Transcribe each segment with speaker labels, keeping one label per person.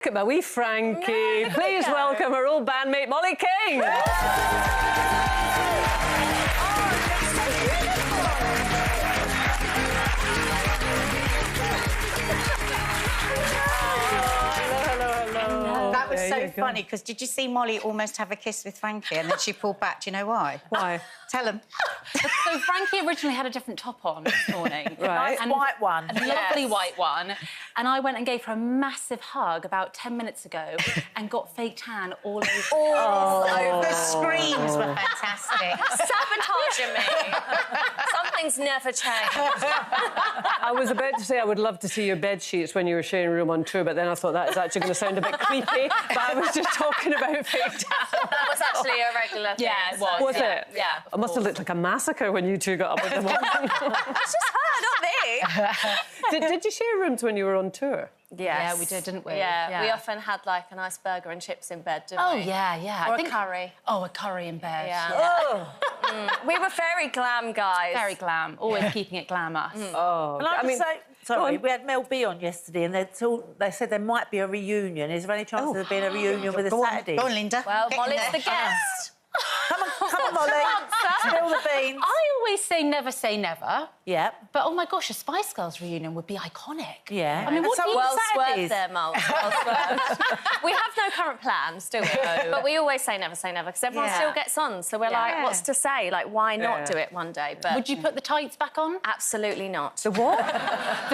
Speaker 1: Look at my wee Frankie. Please welcome her old bandmate, Mollie King.
Speaker 2: That was so funny, because did you see Mollie almost have a kiss with Frankie and then she pulled back? Do you know why?
Speaker 1: Why?
Speaker 2: Tell him.
Speaker 3: So Frankie originally had a different top on this morning.
Speaker 1: Right.
Speaker 3: And
Speaker 4: white one.
Speaker 3: A lovely white one. And I went and gave her a massive hug about 10 minutes ago and got fake tan all over.
Speaker 2: The screams were fantastic.
Speaker 5: Sabotaging me. Some things never change.
Speaker 1: I was about to say I would love to see your bed sheets when you were sharing a room on tour, but then I thought that is actually going to sound a bit creepy. But I was just talking about fake tan.
Speaker 5: That was actually a regular thing.
Speaker 3: Yeah, it was.
Speaker 1: Was it?
Speaker 5: Yeah.
Speaker 1: It must have looked like a massacre when you two got up at the morning.
Speaker 5: It's just her, not me.
Speaker 1: Did you share rooms when you were on tour?
Speaker 5: Yes.
Speaker 3: Yeah, we did, didn't we?
Speaker 5: Yeah, we often had, like, a nice burger and chips in bed, didn't
Speaker 3: Oh,
Speaker 5: we?
Speaker 3: yeah.
Speaker 5: Or
Speaker 3: I think...
Speaker 5: a curry.
Speaker 3: Oh, a curry in bed.
Speaker 5: Yeah.
Speaker 1: Oh.
Speaker 5: We were very glam guys.
Speaker 3: Very glam. Always keeping it glamour.
Speaker 1: Oh.
Speaker 4: And I say, sorry, we had Mel B on yesterday, and they said there might be a reunion. Is there any chance of there being a reunion with a Saturday?
Speaker 2: Go on, Linda.
Speaker 5: Well,
Speaker 2: Get in
Speaker 5: Mollie's
Speaker 2: there.
Speaker 5: the guest.
Speaker 4: Come on, Mollie. Spill the beans.
Speaker 3: I always say never.
Speaker 4: Yeah.
Speaker 3: But, oh, my gosh, a Spice Girls reunion would be iconic.
Speaker 4: Yeah.
Speaker 3: I mean, what
Speaker 4: So
Speaker 3: do you
Speaker 5: Well
Speaker 4: Saturdays.
Speaker 5: swerved there, Mel. Well swerved. We have no current plans, do we? But we always say never, because everyone
Speaker 2: Yeah.
Speaker 5: still gets on. So we're like, what's to say? Like, why not do it one day? But
Speaker 3: Would you put the tights back on?
Speaker 5: absolutely not.
Speaker 1: The what?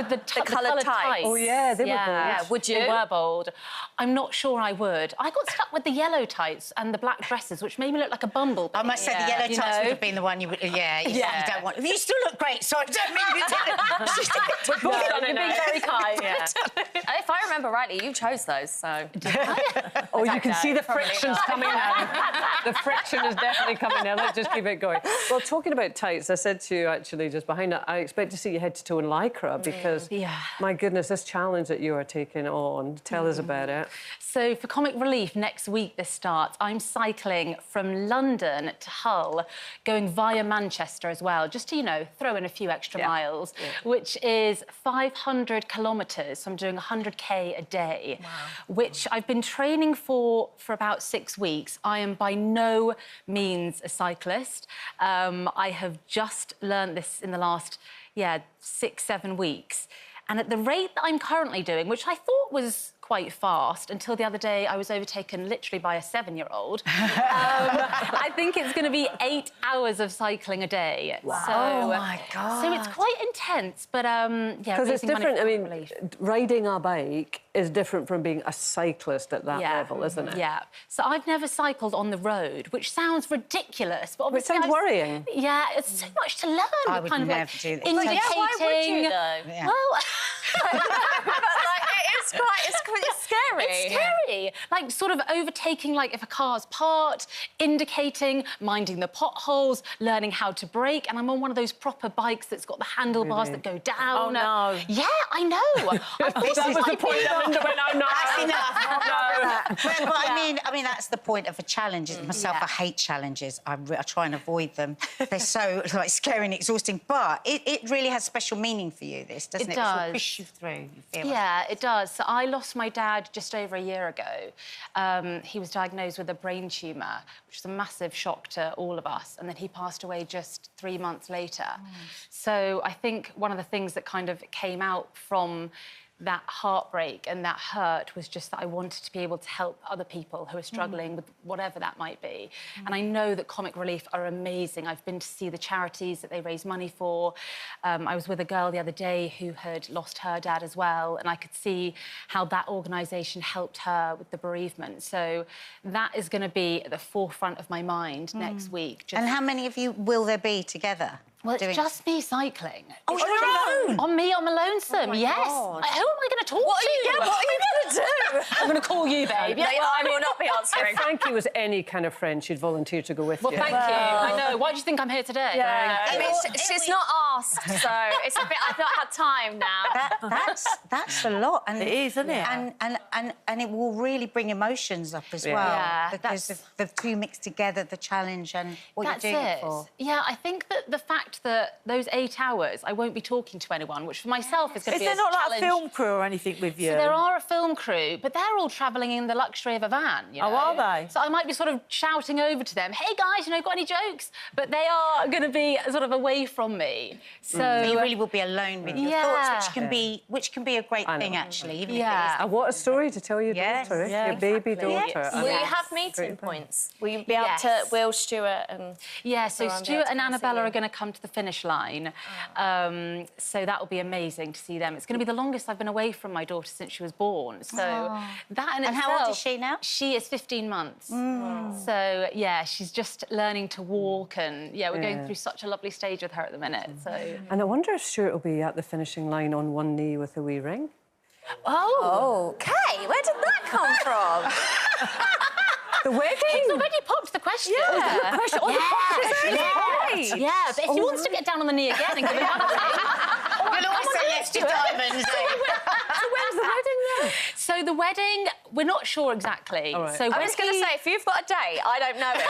Speaker 3: The
Speaker 5: coloured tights.
Speaker 1: Oh, yeah, they were bold.
Speaker 5: Yeah, would you?
Speaker 3: They were bold. I'm not sure I would. I got stuck with the yellow tights and the black dresses, which made me look like a bumblebee.
Speaker 2: I must say the yellow
Speaker 3: You
Speaker 2: tights
Speaker 3: know?
Speaker 2: would have been the one you would... Yeah, you don't want... You still look great, so I don't mean you didn't.
Speaker 3: You're being very kind.
Speaker 5: If I remember rightly, you chose those, so...
Speaker 1: Oh, you can see the
Speaker 5: Probably
Speaker 1: friction's
Speaker 5: not.
Speaker 1: coming now. The friction is definitely coming now. Let's just keep it going. Well, talking about tights, I said to you, actually, just behind it, I expect to see you head to toe in Lycra because, my goodness, this challenge that you are taking on, tell us about it.
Speaker 3: So for Comic Relief, next week this starts, I'm cycling from London to Hull, going via Manchester as well, just to, you know, throw in a few extra miles, which is 500 kilometres. So I'm doing 100k a day, which I've been training for about 6 weeks. I am by no means a cyclist. I have just learned this in the last, 6-7 weeks. And at the rate that I'm currently doing, which I thought was quite fast until the other day I was overtaken literally by a 7-year-old. I think it's going to be 8 hours of cycling a day.
Speaker 4: Wow.
Speaker 3: So,
Speaker 4: oh, my God.
Speaker 3: So it's quite intense, but,
Speaker 1: Because it's different, I mean,
Speaker 3: relief.
Speaker 1: riding a bike is different from being a cyclist at that level, isn't it?
Speaker 3: Yeah. So I've never cycled on the road, which sounds ridiculous, but
Speaker 1: It
Speaker 3: obviously...
Speaker 1: sounds worrying.
Speaker 3: Yeah, it's so much to learn.
Speaker 2: I would never do this.
Speaker 3: Indicating...
Speaker 5: Yeah, why would you, though?
Speaker 2: Yeah.
Speaker 3: Well...
Speaker 5: It's scary.
Speaker 3: It's scary. Like, sort of overtaking, like, if a car's parked, indicating, minding the potholes, learning how to brake, and I'm on one of those proper bikes that's got the handlebars that go down.
Speaker 4: Oh, no.
Speaker 3: Yeah, I know. I thought
Speaker 1: That was the point that Linda went, oh, no.
Speaker 2: That's enough.
Speaker 1: No.
Speaker 2: But I mean, that's the point of a challenge. Myself, I hate challenges. I try and avoid them. They're so, like, scary and exhausting. But it really has special meaning for you, this, doesn't it?
Speaker 3: It does.
Speaker 2: It will push you through, you feel
Speaker 3: Yeah, it does. So I lost my dad just over a year ago. He was diagnosed with a brain tumour, which was a massive shock to all of us. And then he passed away just 3 months later. So I think one of the things that kind of came out from that heartbreak and that hurt was just that I wanted to be able to help other people who are struggling with whatever that might be. And I know that Comic Relief are amazing. I've been to see the charities that they raise money for. I was with a girl the other day who had lost her dad as well, and I could see how that organisation helped her with the bereavement. So that is going to be at the forefront of my mind next week.
Speaker 2: And how many of you will there be together?
Speaker 3: Well, it's just me cycling.
Speaker 2: Oh, you're alone?
Speaker 3: On me, on my lonesome, yes.
Speaker 2: God.
Speaker 3: Who am I going to talk to?
Speaker 5: What are you going to do?
Speaker 3: I'm going to call you, babe.
Speaker 5: No, I will not be answering.
Speaker 1: If Frankie was any kind of friend, she'd volunteer to go with
Speaker 3: Well,
Speaker 1: you.
Speaker 3: thank you. I know. Why do you think I'm here today?
Speaker 5: Yeah. I mean, she's not asked, so it's a bit... I've not had time now.
Speaker 2: That's a lot. And
Speaker 4: It is, isn't it?
Speaker 2: And it will really bring emotions up as well.
Speaker 3: Yeah,
Speaker 2: because of the two mixed together, the challenge and what you're doing it for.
Speaker 3: Yeah, I think that the fact that those 8 hours I won't be talking to anyone, which for myself is going to be a
Speaker 4: Is there not
Speaker 3: challenge.
Speaker 4: like a film crew or anything with you?
Speaker 3: So there are a film crew, but they're they're all travelling in the luxury of a van, you know?
Speaker 4: Oh, are they?
Speaker 3: So I might be sort of shouting over to them, hey, guys, you know, got any jokes? But they are going to be sort of away from me. So
Speaker 2: you really will be alone with your thoughts, which can be a great thing, actually, even if it is.
Speaker 1: And what a story to tell your daughter, eh?
Speaker 4: Yeah,
Speaker 1: your baby daughter.
Speaker 2: Yes.
Speaker 1: I
Speaker 5: Will
Speaker 1: mean,
Speaker 5: you have meeting points? Will you be able to Will, Stuart and...
Speaker 3: Yeah, so
Speaker 5: Around
Speaker 3: Stuart
Speaker 5: it,
Speaker 3: and
Speaker 5: to
Speaker 3: Annabella
Speaker 5: see you.
Speaker 3: are going to come to the finish line. So that will be amazing to see them. It's going to be the longest I've been away from my daughter since she was born. So that in itself...
Speaker 2: And how old is she now?
Speaker 3: She is 15 months. So, yeah, she's just learning to walk and, yeah, we're going through such a lovely stage with her at the minute, so...
Speaker 1: And I wonder if Stuart will be at the finishing line on one knee with a wee ring.
Speaker 5: Oh, Kay, where did that come from?
Speaker 1: The wedding?
Speaker 3: He's already popped the question.
Speaker 5: Yeah.
Speaker 3: The question. Oh,
Speaker 5: Yeah.
Speaker 3: yeah, but if he wants to get down on the knee again and give it another
Speaker 2: You'll always say yes to diamonds.
Speaker 1: So when's the wedding then?
Speaker 3: So the wedding, we're not sure exactly.
Speaker 1: All right.
Speaker 3: So
Speaker 5: I was going to say, if you've got a date, I don't know it.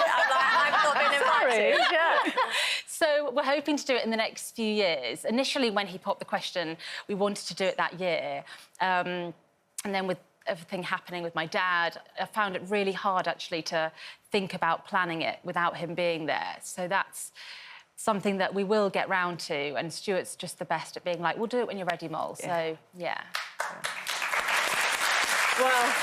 Speaker 5: I've not been invited.
Speaker 1: Yeah.
Speaker 3: So we're hoping to do it in the next few years. Initially, when he popped the question, we wanted to do it that year. And then with everything happening with my dad, I found it really hard, actually, to think about planning it without him being there. So that's something that we will get round to, and Stuart's just the best at being like, we'll do it when you're ready, Mol. So, yeah.
Speaker 1: Well,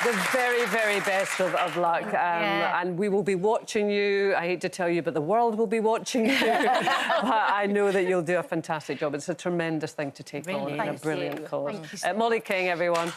Speaker 1: the very, very best of luck. And we will be watching you. I hate to tell you, but the world will be watching you. But I know that you'll do a fantastic job. It's a tremendous thing to take on and a brilliant cause. Mollie King, everyone.